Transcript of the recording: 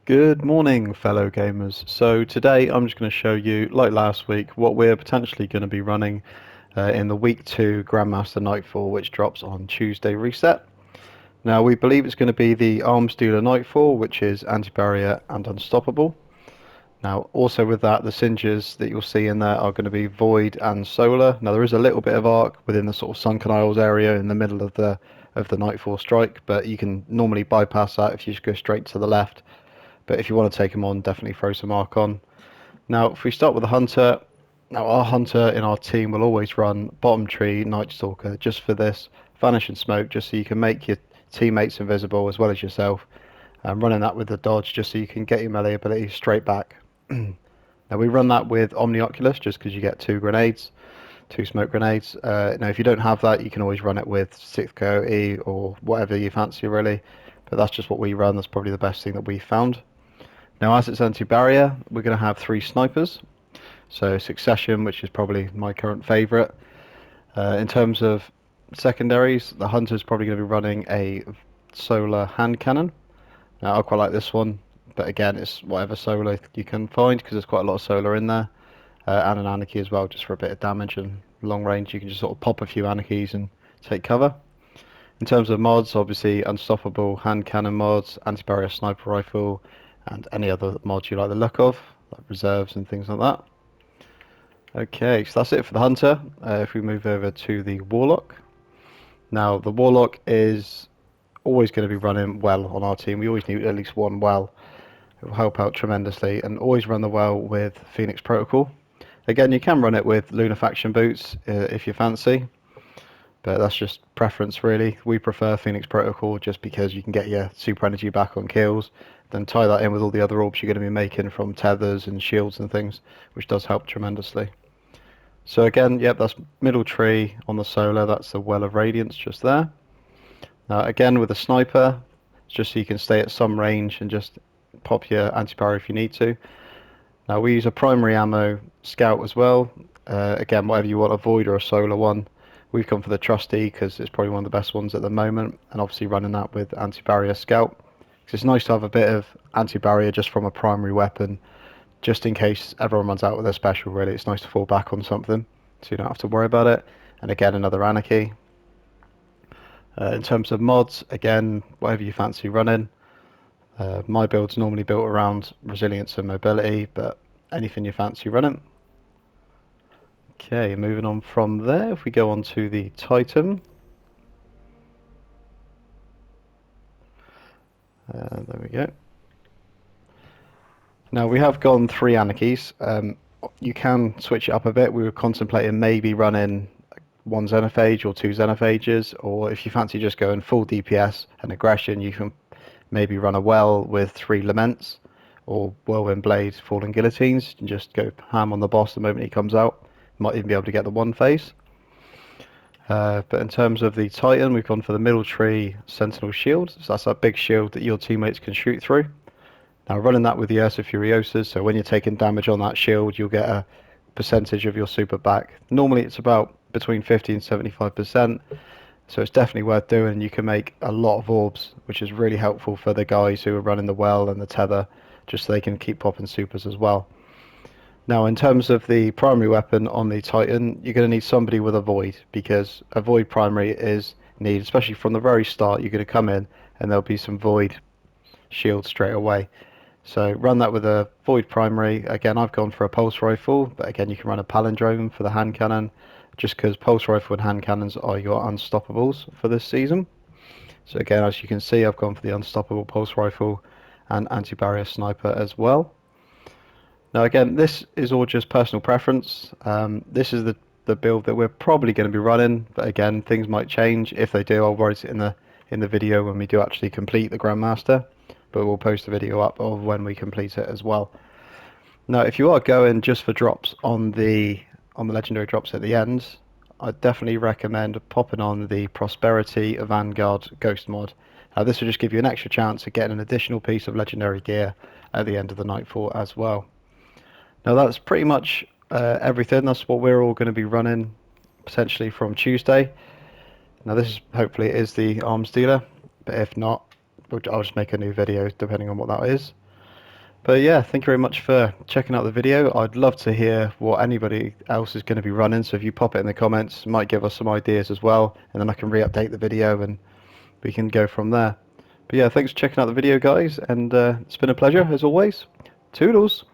Good morning, fellow gamers. So today I'm just going to show you, like last week, what we're potentially going to be running in the week 2 Grandmaster Nightfall, which drops on Tuesday reset. Now we believe it's going to be the Arms Dealer Nightfall, which is anti-barrier and unstoppable. Now also with that, the singers that you'll see in there are going to be void and solar. Now there is a little bit of arc within the sort of Sunken Isles area in the middle of the Nightfall strike, but you can normally bypass that if you just go straight to the left. But if you want to take them on, definitely throw some arc on. Now, if we start with the hunter, now our hunter in our team will always run bottom tree Night Stalker just for this vanish and smoke, just so you can make your teammates invisible as well as yourself. Running that with the dodge just so you can get your melee ability straight back. Now we run that with Omnioculus just because you get two grenades, two smoke grenades. Now if you don't have that, you can always run it with 6th Coyote or whatever you fancy really. But that's just what we run. That's probably the best thing that we found. Now, as it's anti-barrier, we're going to have 3 snipers. So Succession, which is probably my current favourite. In terms of secondaries, the hunter's probably going to be running a solar hand cannon. Now, I quite like this one, but again, it's whatever solar you can find because there's quite a lot of solar in there. And an anarchy as well, just for a bit of damage and long range. You can just sort of pop a few anarchies and take cover. In terms of mods, obviously unstoppable hand cannon mods, anti-barrier sniper rifle, and any other mods you like the look of, like reserves and things like that. Okay, so that's it for the hunter. If we move over to the warlock. Now, the warlock is always going to be running well on our team. We always need at least one well. It will help out tremendously, and always run the well with Phoenix Protocol. Again, you can run it with Lunar Faction boots if you fancy, but that's just preference really. We prefer Phoenix Protocol just because you can get your super energy back on kills, then tie that in with all the other orbs you're going to be making from tethers and shields and things, which does help tremendously. So again, yep, that's middle tree on the solar, that's the Well of Radiance just there. Now again with a sniper, it's just so you can stay at some range and just pop your anti-barrier if you need to. Now we use a primary ammo scout as well. Again, whatever you want, a void or a solar one. We've gone for the trusty because it's probably one of the best ones at the moment, and obviously running that with anti-barrier scout. Because it's nice to have a bit of anti-barrier just from a primary weapon, just in case everyone runs out with their special. Really, it's nice to fall back on something, so you don't have to worry about it. And again, another anarchy. In terms of mods, again, whatever you fancy running. My build's normally built around resilience and mobility, but anything you fancy running. Okay, moving on from there, if we go on to the Titan. There we go. Now we have gone 3 anarchies. You can switch it up a bit. We were contemplating maybe running 1 xenophage or 2 xenophages, or if you fancy just going full DPS and aggression, you can maybe run a well with 3 laments, or whirlwind blades, falling guillotines, and just go ham on the boss the moment he comes out. Might even be able to get the 1 phase. But in terms of the Titan, we've gone for the middle tree Sentinel shield. So that's that big shield that your teammates can shoot through. Now running that with the Ursa Furiosas, so when you're taking damage on that shield, you'll get a percentage of your super back. Normally it's about between 50 and 75%, so it's definitely worth doing. You can make a lot of orbs, which is really helpful for the guys who are running the well and the tether, just so they can keep popping supers as well. Now, in terms of the primary weapon on the Titan, you're going to need somebody with a void, because a void primary is needed, especially from the very start. You're going to come in and there'll be some void shields straight away. So run that with a void primary. Again, I've gone for a pulse rifle, but again, you can run a palindrome for the hand cannon, just because pulse rifle and hand cannons are your unstoppables for this season. So again, as you can see, I've gone for the unstoppable pulse rifle and anti-barrier sniper as well. Now again, this is all just personal preference. This is the build that we're probably going to be running, but again, things might change. If they do, I'll write it in the video when we do actually complete the Grandmaster, but we'll post a video up of when we complete it as well. Now, if you are going just for drops on the legendary drops at the end, I'd definitely recommend popping on the Prosperity Vanguard Ghost mod. Now, this will just give you an extra chance of getting an additional piece of legendary gear at the end of the Nightfall as well. Now that's pretty much everything. That's what we're all going to be running potentially from Tuesday. Now this is hopefully is the arms dealer, but if not, I'll just make a new video depending on what that is. But yeah, thank you very much for checking out the video. I'd love to hear what anybody else is going to be running, so if you pop it in the comments, it might give us some ideas as well, and then I can re-update the video and we can go from there. But yeah, thanks for checking out the video, guys, and it's been a pleasure as always. Toodles!